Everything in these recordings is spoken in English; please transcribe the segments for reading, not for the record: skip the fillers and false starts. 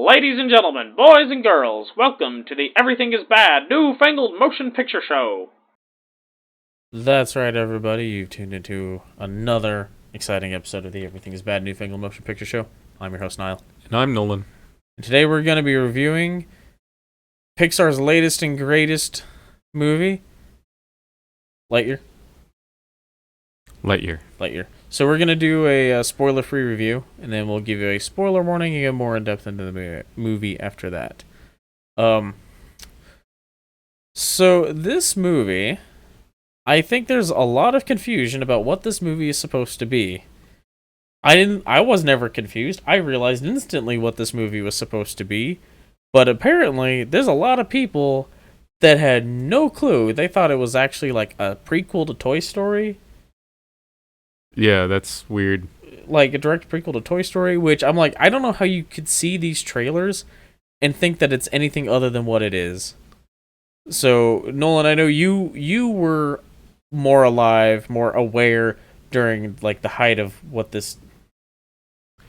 Ladies and gentlemen, boys and girls, welcome to the Everything is Bad New Fangled Motion Picture Show. That's right, everybody. You've tuned into another exciting episode of the Everything is Bad New Fangled Motion Picture Show. I'm your host, Niall. And I'm Nolan. And today we're going to be reviewing Pixar's latest and greatest movie, Lightyear. Lightyear. So we're going to do a spoiler-free review, and then we'll give you a spoiler warning and get more in-depth into the movie after that. So this movie, I think there's a lot of confusion about what this movie is supposed to be. I was never confused. I realized instantly what this movie was supposed to be, but apparently there's a lot of people that had no clue. They thought it was actually like a prequel to Toy Story. Yeah, that's weird. Like a direct prequel to Toy Story, which I'm like, I don't know how you could see these trailers and think that it's anything other than what it is. So, Nolan, I know you were more alive, more aware during like the height of what this,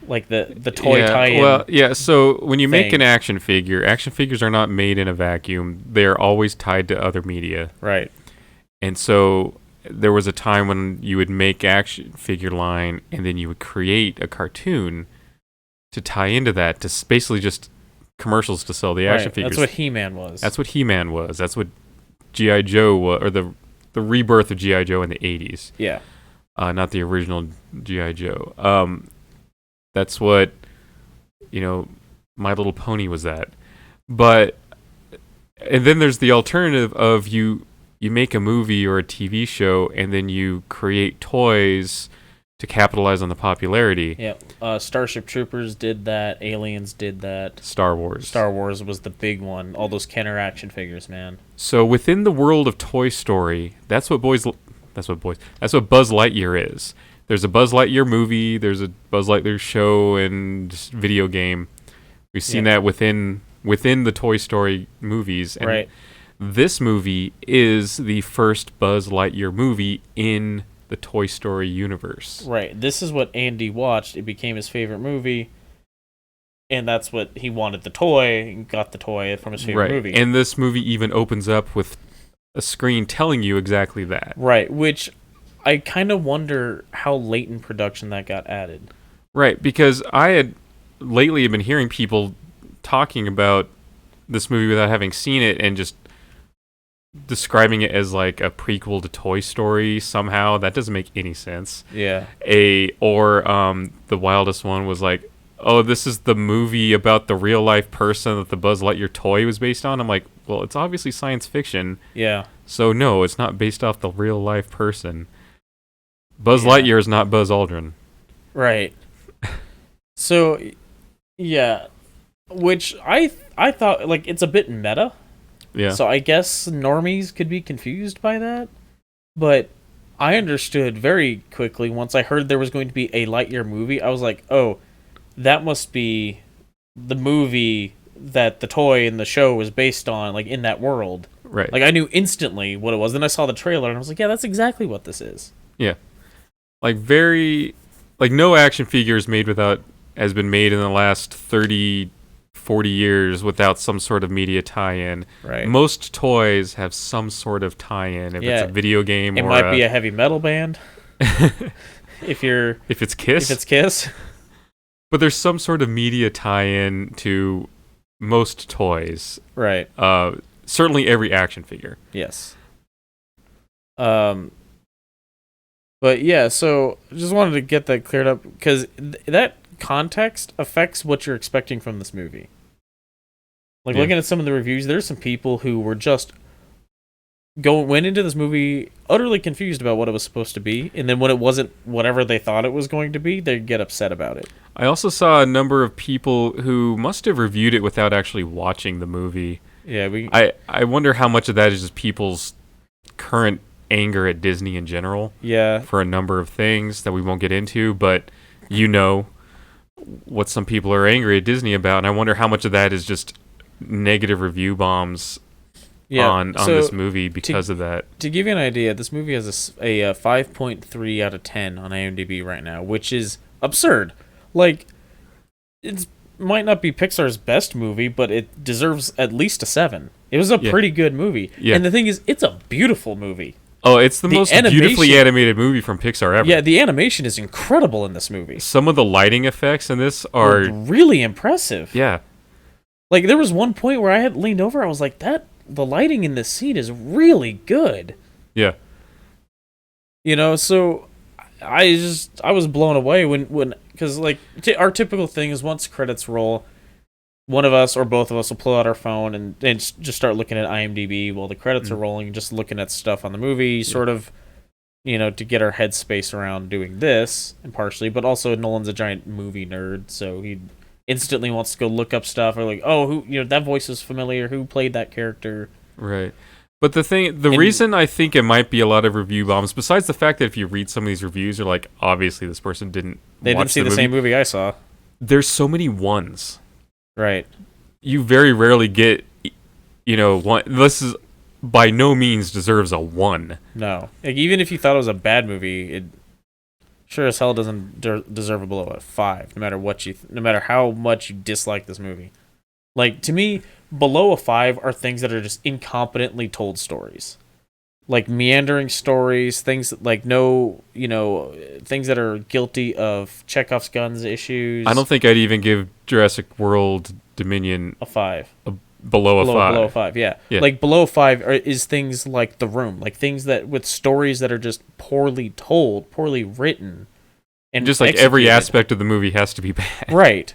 like the toy tie-in. Well, yeah. So when you make thing. an action figures are not made in a vacuum. They're always tied to other media, Right. and so there was a time when you would make action figure line, and then you would create a cartoon to tie into that, to basically just commercials to sell the action figures. That's what He-Man was. That's what He-Man was. That's what G.I. Joe was, or the rebirth of G.I. Joe in the 80s. Yeah. Not the original G.I. Joe. That's what, My Little Pony was that. But, and then there's the alternative of you make a movie or a TV show, and then you create toys to capitalize on the popularity. Yeah. Starship Troopers did that. Aliens did that. Star Wars. Star Wars was the big one. All those Kenner action figures, man. So within the world of Toy Story, that's what Buzz Lightyear is. There's a Buzz Lightyear movie, there's a Buzz Lightyear show and video game. We've seen that within the Toy Story movies. And right. This movie is the first Buzz Lightyear movie in the Toy Story universe. Right. This is what Andy watched. It became his favorite movie. And that's what he wanted, the toy, and got the toy from his favorite movie. And this movie even opens up with a screen telling you exactly that. Right, which I kind of wonder how late in production that got added. Right, because I had lately been hearing people talking about this movie without having seen it and just describing it as like a prequel to Toy Story somehow. That doesn't make any sense. Yeah. The wildest one was like, oh, this is the movie about the real life person that the Buzz Lightyear toy was based on. I'm like, well, it's obviously science fiction. Yeah. So no, it's not based off the real life person. Buzz Lightyear is not Buzz Aldrin. Right. So, yeah. Which I thought, like, it's a bit meta. Yeah. So I guess normies could be confused by that. But I understood very quickly once I heard there was going to be a Lightyear movie. I was like, oh, that must be the movie that the toy in the show was based on, like, in that world. Right. Like, I knew instantly what it was. Then I saw the trailer and I was like, yeah, that's exactly what this is. Yeah. No action figure has been made in the last 30, 40 years without some sort of media tie-in. Right. Most toys have some sort of tie-in. If it's a video game, it might be a heavy metal band. if it's Kiss. But there's some sort of media tie-in to most toys. Right. Certainly every action figure. Yes. But yeah, so just wanted to get that cleared up because that context affects what you're expecting from this movie. Like, looking at some of the reviews, there's some people who were just went into this movie utterly confused about what it was supposed to be, and then when it wasn't whatever they thought it was going to be, they get upset about it. I also saw a number of people who must have reviewed it without actually watching the movie. Yeah, I wonder how much of that is just people's current anger at Disney in general. Yeah. For a number of things that we won't get into, but what some people are angry at Disney about, and I wonder how much of that is just negative review bombs on this movie because of that. To give you an idea, this movie has a 5.3 out of 10 on IMDb right now, which is absurd. Like, it's might not be Pixar's best movie, but it deserves at least a 7. It was a pretty good movie. Yeah. And the thing is, it's a beautiful movie. Oh, it's the most beautifully animated movie from Pixar ever. Yeah, the animation is incredible in this movie. Some of the lighting effects in this are really impressive. Yeah. Like, there was one point where I had leaned over, I was like, the lighting in this scene is really good. Yeah. You know, so I was blown away when because like our typical thing is once credits roll, one of us or both of us will pull out our phone and just start looking at IMDb while the credits are rolling, just looking at stuff on the movie, sort of, you know, to get our headspace around doing this, and partially, but also Nolan's a giant movie nerd, so he instantly wants to go look up stuff, or like, oh, who, you know, that voice is familiar, who played that character? Right. But the reason I think it might be a lot of review bombs, besides the fact that if you read some of these reviews, you're like, obviously this person didn't see the same movie I saw. There's so many ones. Right. You very rarely get, you know, one. This is by no means deserves a 1. No. Like, even if you thought it was a bad movie, it sure as hell doesn't deserve a below a 5, no matter how much you dislike this movie. Like, to me, below a 5 are things that are just incompetently told stories. Like meandering stories, things like things that are guilty of Chekhov's guns issues. I don't think I'd even give Jurassic World Dominion a 5. Below a 5. Below a 5, yeah. Like below 5 is things like The Room, like things that with stories that are just poorly told, poorly written, and just like executed. Every aspect of the movie has to be bad. Right.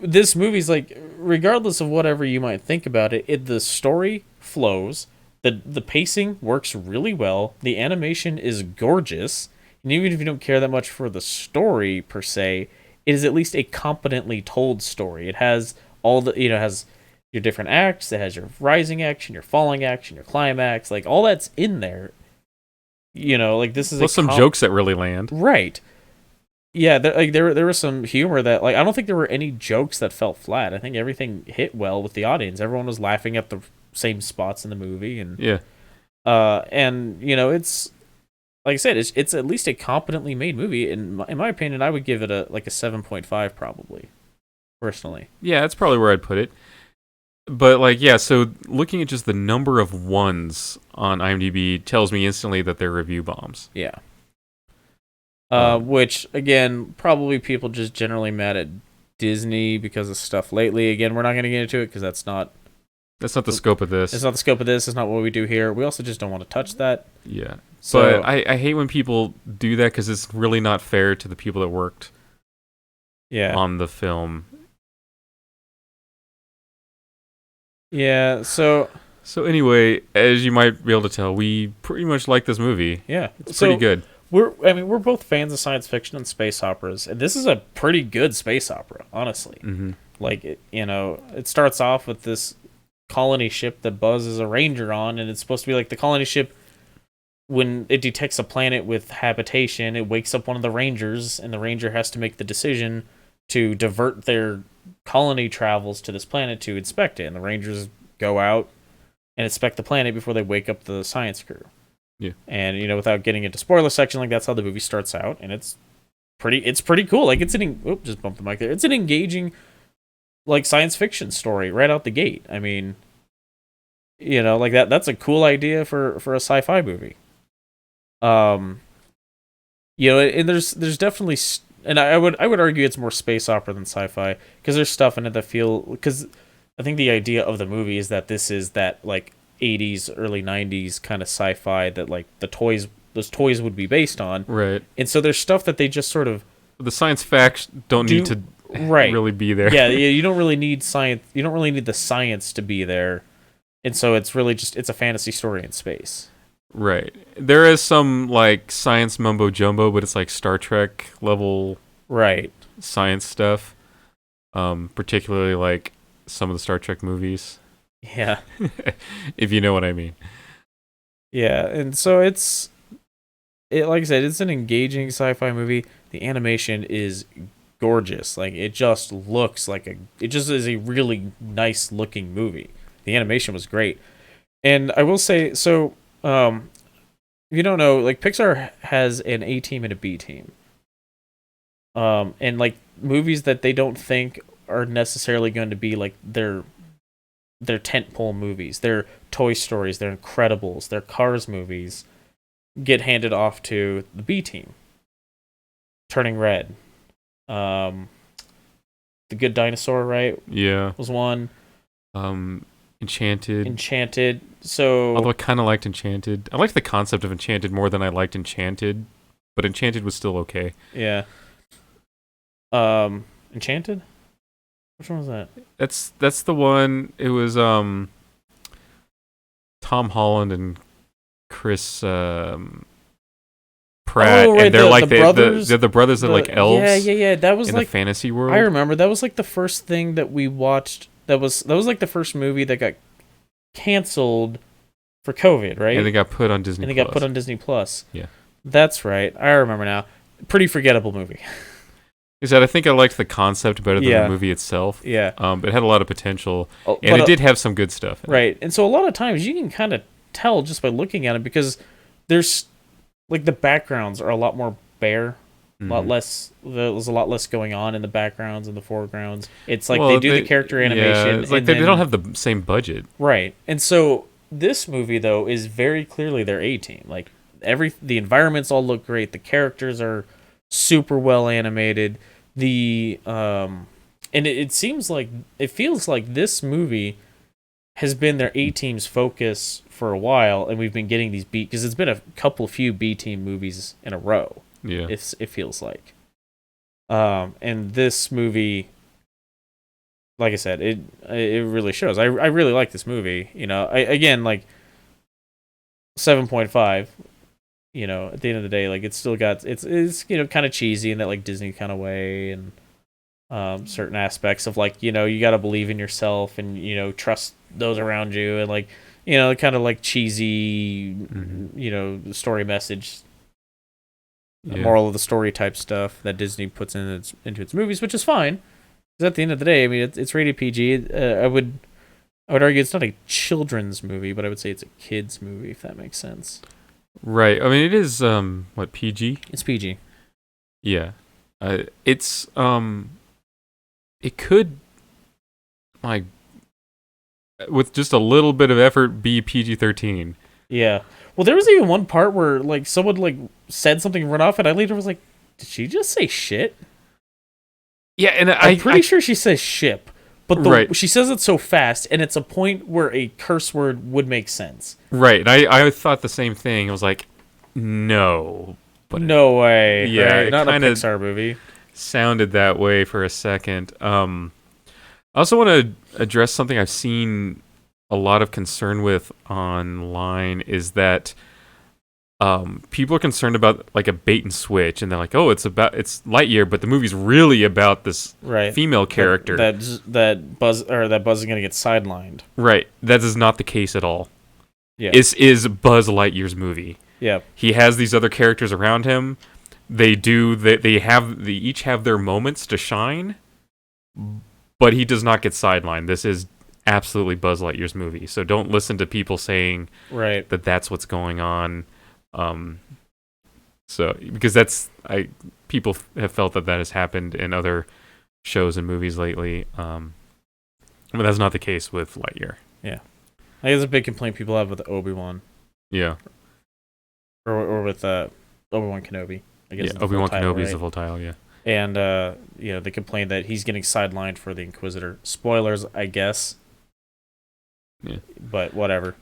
This movie's like, regardless of whatever you might think about it, the story flows. The pacing works really well. The animation is gorgeous. And even if you don't care that much for the story per se, it is at least a competently told story. It has it has your different acts. It has your rising action, your falling action, your climax. Like, all that's in there. You know, like, this is some jokes that really land. Right. Yeah, there was some humor that, like, I don't think there were any jokes that felt flat. I think everything hit well with the audience. Everyone was laughing at the same spots in the movie, and and you know, it's like I said, it's at least a competently made movie. In my opinion, I would give it a 7.5 probably, personally. Yeah, that's probably where I'd put it. But like, yeah, so looking at just the number of 1s on IMDb tells me instantly that they're review bombs. Yeah. Which, again, probably people just generally mad at Disney because of stuff lately. Again, we're not going to get into it because that's not the scope of this. It's not the scope of this. It's not what we do here. We also just don't want to touch that. Yeah. So, but I hate when people do that because it's really not fair to the people that worked on the film. Yeah, so anyway, as you might be able to tell, we pretty much like this movie. Yeah. It's pretty good. We're both fans of science fiction and space operas, and this is a pretty good space opera, honestly. Mm-hmm. Like, it starts off with this colony ship that Buzz is a ranger on, and it's supposed to be like the colony ship, when it detects a planet with habitation, it wakes up one of the rangers, and the ranger has to make the decision to divert their colony travels to this planet to inspect it, and the rangers go out and inspect the planet before they wake up the science crew. Yeah. And, you know, without getting into spoiler section, like, that's how the movie starts out, and it's pretty cool. Like, just bumped the mic there. It's an engaging, like, science fiction story right out the gate. I mean, you know, like, that's a cool idea for a sci-fi movie. You know, and there's definitely, and I would argue it's more space opera than sci-fi, because there's stuff in it that because I think the idea of the movie is that this is that, like, 80s, early 90s kind of sci-fi that, like, those toys would be based on. Right. And so there's stuff that they just sort of... The science facts don't need to really be there. Yeah, you don't really need science. You don't really need the science to be there. And so it's really just, it's a fantasy story in space. Right. There is some, like, science mumbo-jumbo, but it's like Star Trek level science stuff. Particularly, like, some of the Star Trek movies. Yeah. If you know what I mean. Yeah, and so like I said, it's an engaging sci-fi movie. The animation is gorgeous. Like, it just looks like it just is a really nice looking movie. The animation was great. And I will say, so, if you don't know, like, Pixar has an A team and a B team. And, like, movies that they don't think are necessarily going to be like their tentpole movies. Their Toy Stories, their Incredibles, their Cars movies get handed off to the B team. Turning Red. The Good Dinosaur, right? Yeah. Was one. Enchanted. So Although I kind of liked Enchanted. I liked the concept of Enchanted more than I liked Enchanted, but Enchanted was still okay. yeah. Enchanted? Which one was that? That's the one. It was Tom Holland and Chris Pratt, right, and they're the like brothers. they're the brothers that are like elves. Yeah. That was in like the fantasy world. I remember that was like the first thing that we watched. That was like the first movie that got canceled for COVID, right? And they got put on Disney. And they got put on Disney Plus. Yeah, that's right. I remember now. Pretty forgettable movie. Is that I think I liked the concept better than the movie itself. Yeah. It had a lot of potential, and it did have some good stuff. Right, and so a lot of times you can kind of tell just by looking at it because there's like the backgrounds are a lot more bare. A lot less. There's a lot less going on in the backgrounds and the foregrounds. It's like they do the character animation. Yeah, it's like they don't have the same budget. Right, and so this movie though is very clearly their A team. Like the environments all look great. The characters are super well animated. And it seems like it feels like this movie has been their A team's focus for a while, and we've been getting these because it's been a few B team movies in a row. Yeah, it feels like. And this movie, like I said, it really shows. I really like this movie. You know, again like 7.5. You know, at the end of the day, like it's still got it's you know kind of cheesy in that like Disney kind of way, and certain aspects of like you know you got to believe in yourself and you know trust those around you, and like you know kind of like cheesy you know story message. Moral of the story type stuff that Disney puts into its movies, which is fine. Because at the end of the day, I mean, it's rated PG. I would argue it's not a children's movie, but I would say it's a kids movie, if that makes sense. Right. I mean, it is what, PG? It's PG. Yeah. It's it could like with just a little bit of effort be PG-13. Yeah. Well, there was even one part where like someone like said something and run off, and I later was like, "Did she just say shit?" Yeah, and I'm pretty sure she says ship, but she says it so fast, and it's a point where a curse word would make sense. Right, and I thought the same thing. I was like, no, but no way. Yeah, right? Not a Pixar movie. Sounded that way for a second. I also want to address something I've seen a lot of concern with online is that people are concerned about like a bait and switch, and they're like, "Oh, it's Lightyear," but the movie's really about this female character that Buzz is going to get sidelined. Right, that is not the case at all. Yeah, this is Buzz Lightyear's movie. Yeah, he has these other characters around him. They each have their moments to shine, but he does not get sidelined. This is absolutely Buzz Lightyear's movie. So don't listen to people saying that that's what's going on. So because people have felt that has happened in other shows and movies lately. But that's not the case with Lightyear. Yeah, I think it's a big complaint people have with Obi-Wan. Yeah, or with Obi-Wan Kenobi. I guess Obi-Wan Kenobi is the full title. Yeah, and they complain that he's getting sidelined for the Inquisitor. Spoilers, I guess. Yeah, but whatever.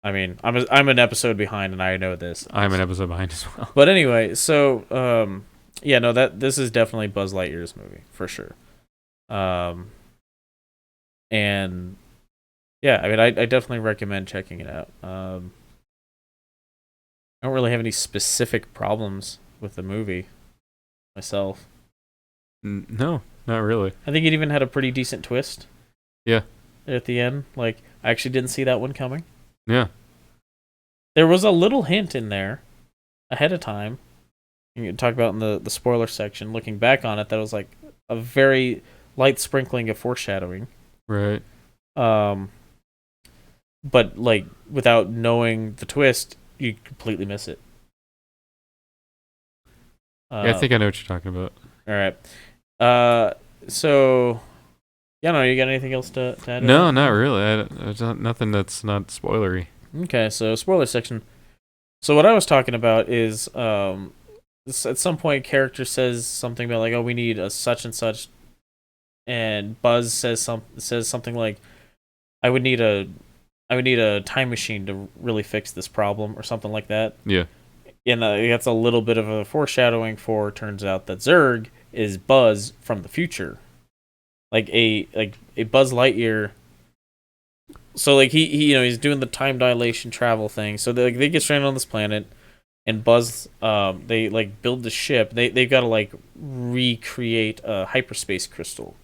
I mean, I'm an episode behind, and I know this. I'm an episode behind as well. But anyway, so this is definitely Buzz Lightyear's movie for sure. And yeah, I mean, I definitely recommend checking it out. I don't really have any specific problems with the movie myself. No, not really. I think it even had a pretty decent twist. Yeah. At the end, like I actually didn't see that one coming. Yeah. There was a little hint in there ahead of time. You can talk about in the spoiler section. Looking back on it, that was like a very light sprinkling of foreshadowing. Right. But like without knowing the twist, you completely miss it. Yeah, I think I know what you're talking about. All right. So Yeah, no, you got anything else to add? No, not really. There's nothing that's not spoilery. Okay, so spoiler section. So what I was talking about is, at some point, character says something about like, "Oh, we need a such and such," and Buzz says something like, "I would need a time machine to really fix this problem," or something like that. Yeah. And that's a little bit of a foreshadowing for. Turns out that Zurg is Buzz from the future, like a Buzz Lightyear. So like he he's doing the time dilation travel thing. So they get stranded on this planet, and Buzz they like build the ship. They've got to like recreate a hyperspace crystal,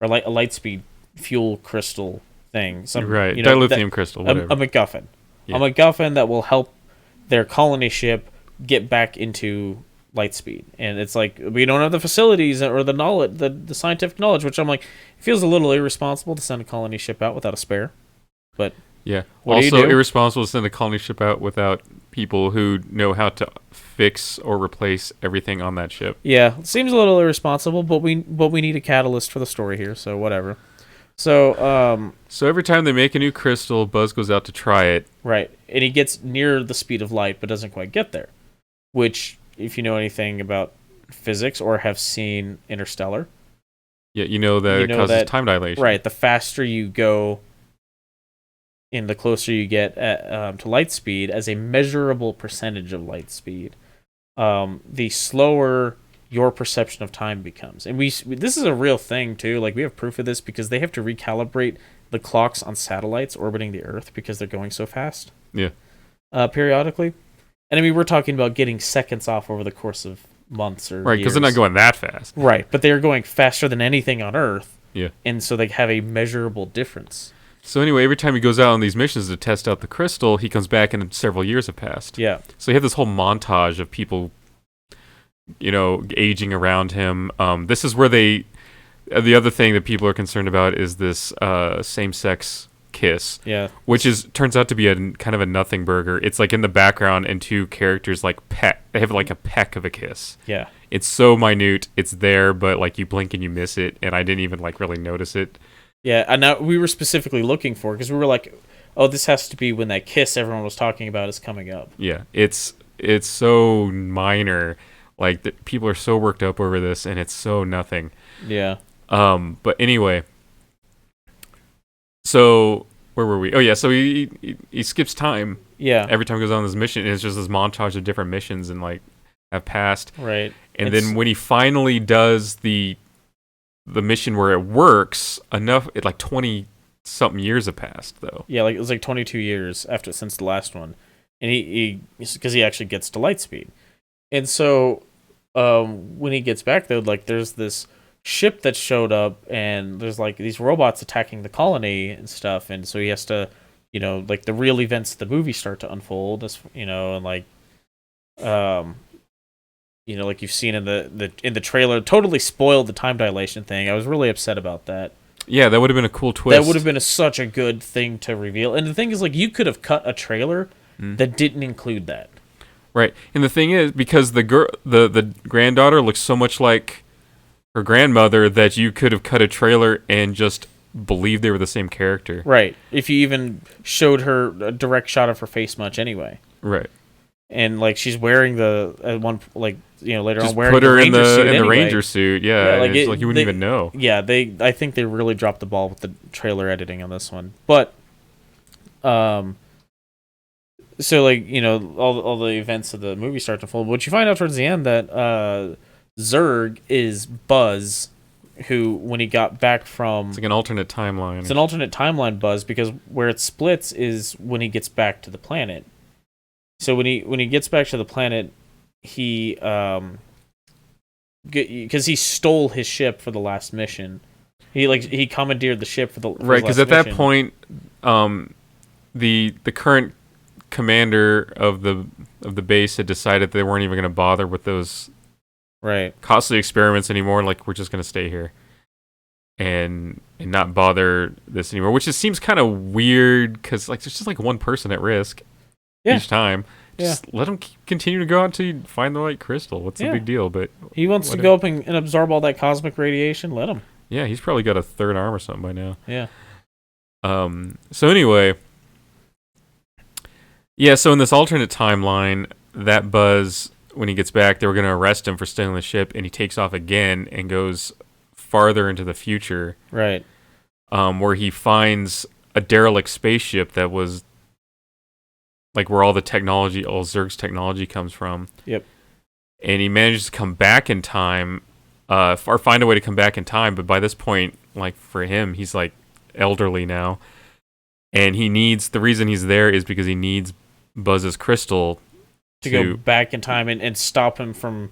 or like a lightspeed fuel crystal thing. Right, dilithium crystal, whatever. A MacGuffin, Yeah. a MacGuffin that will help their colony ship get back into lightspeed. And it's like, we don't have the facilities or the knowledge, the scientific knowledge, which I'm like, it feels a little irresponsible to send a colony ship out without a spare. But yeah, what also do you do? irresponsible to send a colony ship out without people who know how to fix or replace everything on that ship. Yeah, it seems a little irresponsible, but we need a catalyst for the story here, so whatever. So every time they make a new crystal, Buzz goes out to try it. right, and he gets near the speed of light, but doesn't quite get there. Which, if you know anything about physics or have seen Interstellar, Yeah, you know that it causes time dilation. right? The faster you go, and the closer you get to light speed, as a measurable percentage of light speed, the slower your perception of time becomes. And this is a real thing too. Like, we have proof of this because they have to recalibrate the clocks on satellites orbiting the Earth because they're going so fast. Yeah. Periodically. And I mean, we're talking about getting seconds off over the course of months or Right, because they're years. not going that fast. Right, but they're going faster than anything on Earth. Yeah. And so they have a measurable difference. So anyway, every time he goes out on these missions to test out the crystal, he comes back and several years have passed. Yeah. So you have this whole montage of people, aging around him. This is where the other thing that people are concerned about is this same-sex kiss. Yeah. Which turns out to be a kind of a nothing burger. It's like in the background, and two characters like peck. They have like a peck of a kiss. Yeah. It's so minute. It's there, but like you blink and you miss it, and I didn't even like really notice it. Yeah, and now we were specifically looking for, because we were like, oh, this has to be when that kiss everyone was talking about is coming up. Yeah, it's so minor. Like people are so worked up over this, and it's so nothing. Yeah. But anyway, so where were we? Oh yeah, so he skips time. Yeah. Every time he goes on this mission, and it's just this montage of different missions and like have passed. Right. And then when he finally does the mission where it works enough, it like 20 something years have passed though. Yeah, like it was like 22 years since the last one, and because he actually gets to light speed, and so when he gets back though, like there's this ship that showed up, and there's like these robots attacking the colony and stuff, and so he has to, like the real events of the movie start to unfold, and like like you've seen in the trailer, totally spoiled the time dilation thing. I was really upset about that. Yeah, that would have been a cool twist. That would have been such a good thing to reveal. And the thing is, like, you could have cut a trailer that didn't include that. Right. And the thing is, because the granddaughter looks so much like her grandmother, that you could have cut a trailer and just believed they were the same character. Right. If you even showed her a direct shot of her face much anyway. Right. And like she's wearing later just on wearing put her the Ranger suit in the anyway. Ranger suit. Yeah, like it's like you wouldn't even know. Yeah, I think they really dropped the ball with the trailer editing on this one. But so like, all the events of the movie start to unfold. But you find out towards the end that Zurg is Buzz, who, when he got back from... It's like an alternate timeline. It's an alternate timeline Buzz, because where it splits is when he gets back to the planet. So when he gets back to the planet, he because he stole his ship for the last mission. He commandeered the ship for the right, because at that point, the current commander of the base had decided they weren't even going to bother with those costly experiments anymore. Like, we're just going to stay here and not bother this anymore, which just seems kind of weird, because like there's just like one person at risk each time. Just let him continue to go out to find the right crystal. What's the big deal? But he wants to go up and absorb all that cosmic radiation. Let him. Yeah, he's probably got a third arm or something by now. Yeah. So anyway, yeah. So in this alternate timeline, that Buzz, when he gets back, they were going to arrest him for stealing the ship, and he takes off again and goes farther into the future. Right. Where he finds a derelict spaceship that was like where all the technology, all Zurg's technology comes from. Yep. And he manages to come back in time, or find a way to come back in time. But by this point, like for him, he's like elderly now, and the reason he's there is because he needs Buzz's crystal to go back in time and stop him from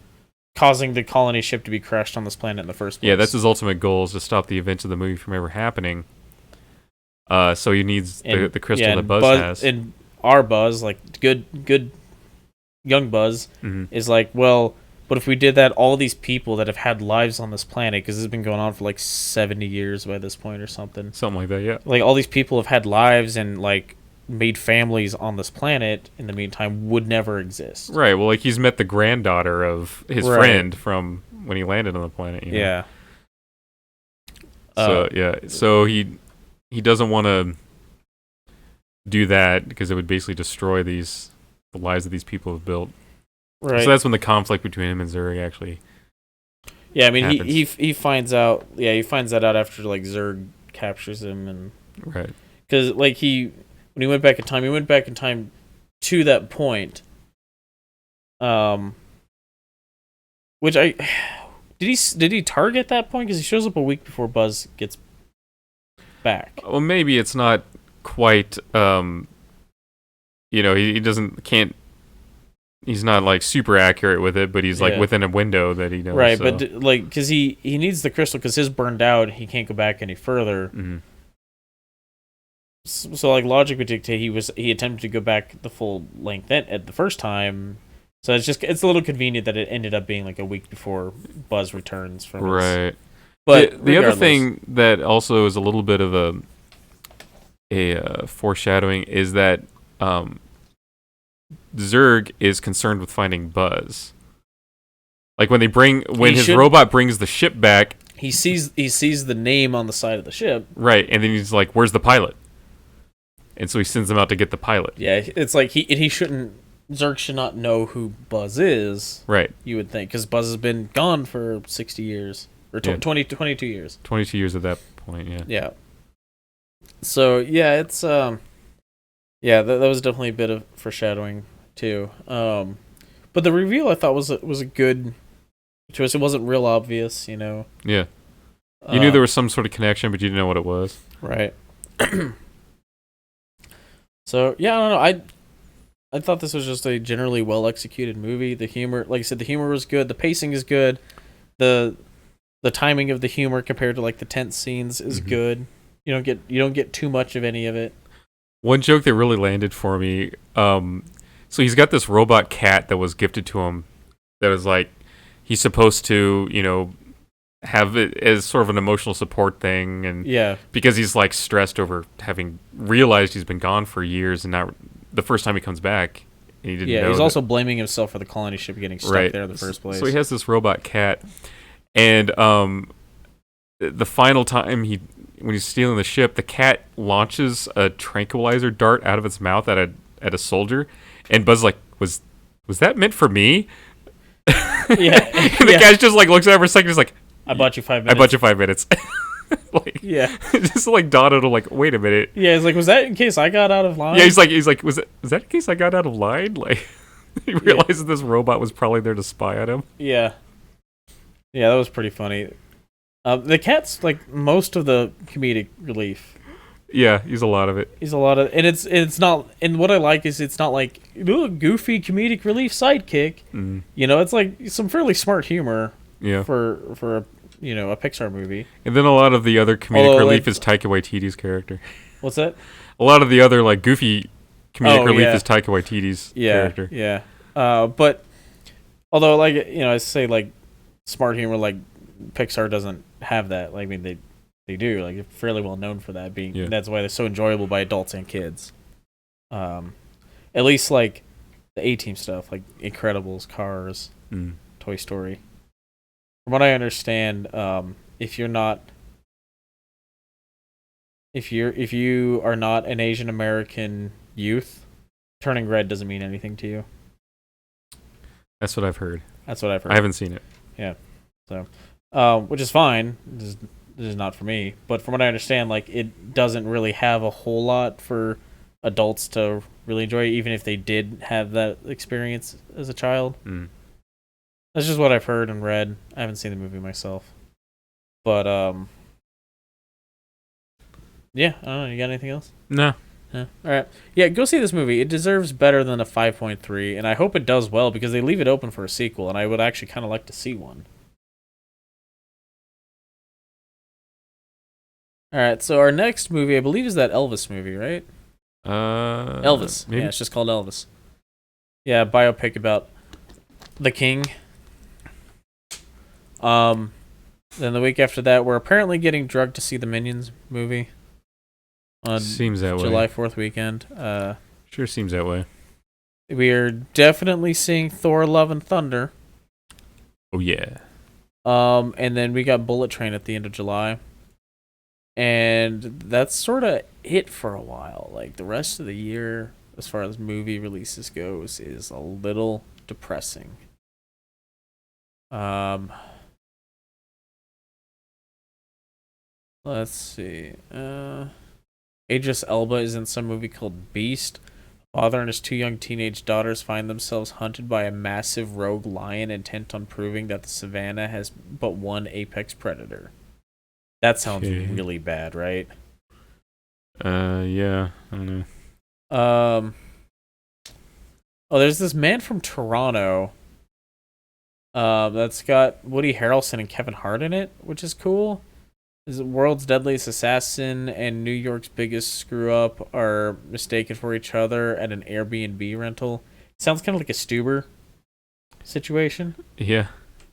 causing the colony ship to be crashed on this planet in the first place. Yeah, that's his ultimate goal, is to stop the events of the movie from ever happening. So he needs the crystal that Buzz has. And our Buzz, like good young Buzz, is like, well, but if we did that, all these people that have had lives on this planet, because this has been going on for like 70 years by this point or something. Something like that, yeah. Like all these people have had lives and like made families on this planet in the meantime would never exist. Right, well, like he's met the granddaughter of his friend from when he landed on the planet. You know? Yeah. So he doesn't want to do that because it would basically destroy the lives that these people have built. Right. So that's when the conflict between him and Zurg actually. Yeah, I mean happens. he finds out. Yeah, he finds that out after like Zurg captures him, and right, because like when he went back in time, to that point. Which did he target that point, because he shows up a week before Buzz gets back. Well, maybe it's not quite. He's not like super accurate with it, but he's like within a window that he knows. Right, so. but like because he needs the crystal because his burned out, he can't go back any further. Mm-hmm. So like logic would dictate he attempted to go back the full length at the first time. So it's a little convenient that it ended up being like a week before Buzz returns from right. But the other thing that also is a little bit of a foreshadowing is that Zurg is concerned with finding Buzz. Like when his robot brings the ship back, he sees the name on the side of the ship. Right, and then he's like, "Where's the pilot?" And so he sends him out to get the pilot. Yeah, it's like Zurg should not know who Buzz is. Right. You would think, because Buzz has been gone for 60 years. Or 22 years. 22 years at that point, yeah. Yeah. So, yeah, it's... that was definitely a bit of foreshadowing, too. But the reveal, I thought, was a good choice. It wasn't real obvious, you know? Yeah. You knew there was some sort of connection, but you didn't know what it was. Right. So, yeah, I don't know. I thought this was just a generally well-executed movie. The humor, like I said, the humor was good. The pacing is good. The timing of the humor compared to like the tense scenes is good. You don't get too much of any of it. One joke that really landed for me. So he's got this robot cat that was gifted to him. That was like he's supposed to, have it as sort of an emotional support thing, and because he's like stressed over having realized he's been gone for years, and not the first time he comes back, and he didn't know. He's also blaming himself for the colony ship getting stuck there in the first place. So he has this robot cat, and the final time when he's stealing the ship, the cat launches a tranquilizer dart out of its mouth at a soldier, and Buzz like, was that meant for me? Yeah. And the guy just like looks at him for a second, he's like, I bought you 5 minutes. I bought you 5 minutes. Like, yeah. Just like dawned on him, like, wait a minute. Yeah, he's like, was that in case I got out of line? Yeah, he's like, was that in case I got out of line? Like, he realized that this robot was probably there to spy on him. Yeah. Yeah, that was pretty funny. The cat's like most of the comedic relief. Yeah, he's a lot of it. And it's not. And what I like is it's not like goofy comedic relief sidekick. Mm. It's like some fairly smart humor. Yeah. For a Pixar movie. And then a lot of the other comedic relief is Taika Waititi's character. What's that? A lot of the other like goofy comedic relief is Taika Waititi's character. Yeah. But although I say like smart humor, like Pixar doesn't have that. Like, I mean they do. Like, they're fairly well known for that being. That's why they're so enjoyable by adults and kids. At least like the A-Team stuff, like Incredibles, Cars, Toy Story. From what I understand, if you're not if you are not an Asian American youth, turning red doesn't mean anything to you. That's what I've heard. That's what I've heard. I haven't seen it. Yeah. So, which is fine. This is not for me. But from what I understand, like it doesn't really have a whole lot for adults to really enjoy, even if they did have that experience as a child. Mm. That's just what I've heard and read. I haven't seen the movie myself. But yeah, I don't know. You got anything else? No. Yeah. All right. Yeah, go see this movie. It deserves better than a 5.3, and I hope it does well because they leave it open for a sequel, and I would actually kind of like to see one. All right, so our next movie, I believe, is that Elvis movie, right? Elvis. Maybe? Yeah, it's just called Elvis. Yeah, biopic about the king. Then the week after that, we're apparently getting drugged to see the Minions movie on Seems that July way. 4th weekend. Sure seems that way. We are definitely seeing Thor: Love and Thunder. Oh yeah. And then we got Bullet Train at the end of July. And that's sort of it for a while. Like the rest of the year, as far as movie releases goes, is a little depressing. Let's see. Idris Elba is in some movie called Beast. Father and his two young teenage daughters find themselves hunted by a massive rogue lion intent on proving that the savannah has but one apex predator. That sounds really bad, right? Yeah. I don't know. Oh, there's this man from Toronto. That's got Woody Harrelson and Kevin Hart in it, which is cool. Is the world's deadliest assassin and New York's biggest screw up are mistaken for each other at an Airbnb rental. Sounds kind of like a Stuber situation Yeah.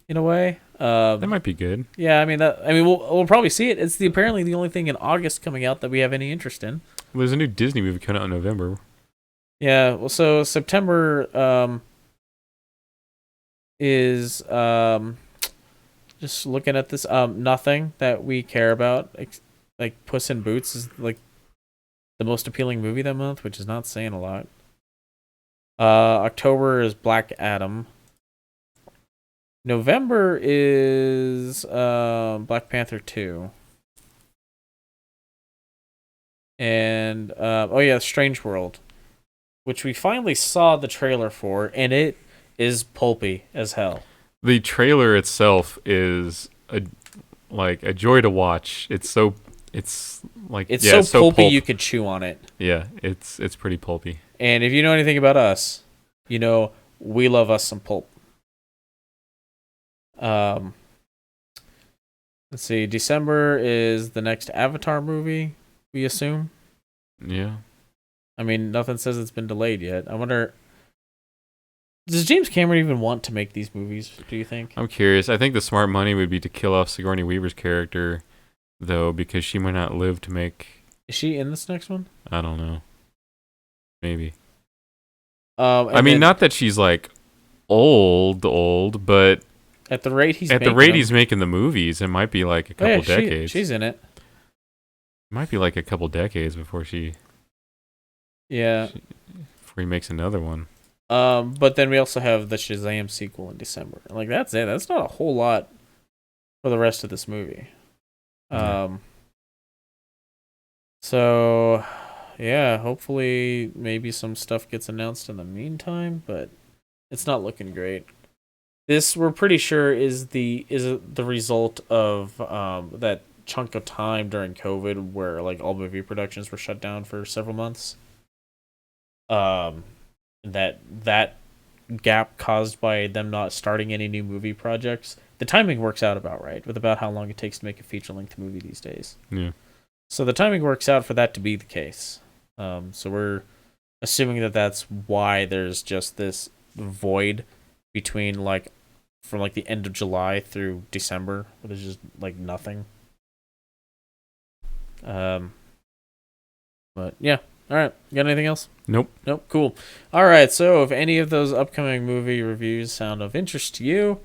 in a way. That might be good. Yeah, I mean we'll probably see it. It's apparently the only thing in August coming out that we have any interest in. Well, there's a new Disney movie coming out in November. Yeah, well, so September is just looking at this nothing that we care about, like Puss in Boots is like the most appealing movie that month, which is not saying a lot. October is Black Adam. November is Black Panther 2. And oh yeah, Strange World, which we finally saw the trailer for, and it is pulpy as hell. The trailer itself is a joy to watch. It's so pulpy pulp. you could chew on it. Yeah, it's pretty pulpy. And if you know anything about us, you know we love us some pulp. Let's see. December is the next Avatar movie, we assume. Yeah. I mean, nothing says it's been delayed yet. I wonder, does James Cameron even want to make these movies, do you think? I'm curious. I think the smart money would be to kill off Sigourney Weaver's character, though, because she might not live to make... Is she in this next one? I don't know. Maybe. I mean, not that she's, like, old, but... At the rate he's making the movies, it might be, like, a couple decades. She's in it. It might be, like, a couple decades before she... Yeah. Before he makes another one. But then we also have the Shazam sequel in December. Like, that's it. That's not a whole lot for the rest of this movie. So, yeah, hopefully maybe some stuff gets announced in the meantime, but it's not looking great. This, we're pretty sure, is the result of that chunk of time during COVID where, like, all movie productions were shut down for several months. That gap caused by them not starting any new movie projects. The timing works out about right with about how long it takes to make a feature-length movie these days. Yeah. So the timing works out for that to be the case. So we're assuming that that's why there's just this void between from the end of July through December, where there's just nothing. But yeah. All right. You got anything else? Nope. Cool. All right. So if any of those upcoming movie reviews sound of interest to you,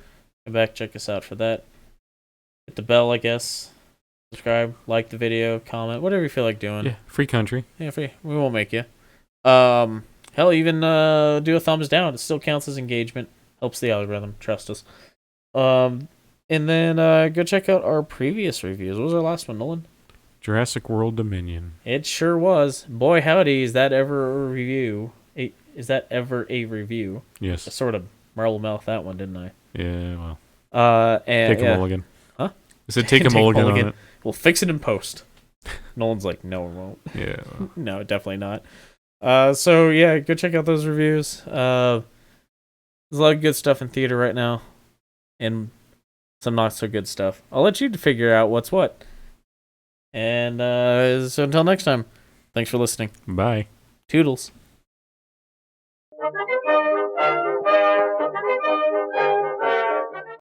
come back, check us out for that. Hit the bell, I guess. subscribe, like the video, comment, whatever you feel like doing. Yeah, free country. Yeah, free. We won't make you. Hell, even do a thumbs down. It still counts as engagement. Helps the algorithm. Trust us. And then go check out our previous reviews. What was our last one, Nolan? Jurassic World Dominion. It sure was. Boy, howdy, is that ever a review? Is that ever a review? Yes. I sort of marble mouth that one, didn't I? Yeah, well. And Take a mulligan. Huh? I said take a mulligan on it. We'll fix it in post. Nolan's like, no, it won't. Yeah. Well. No, definitely not. So yeah, go check out those reviews. There's a lot of good stuff in theater right now, and some not so good stuff. I'll let you figure out what's what. And so until next time, thanks for listening. Bye. Toodles.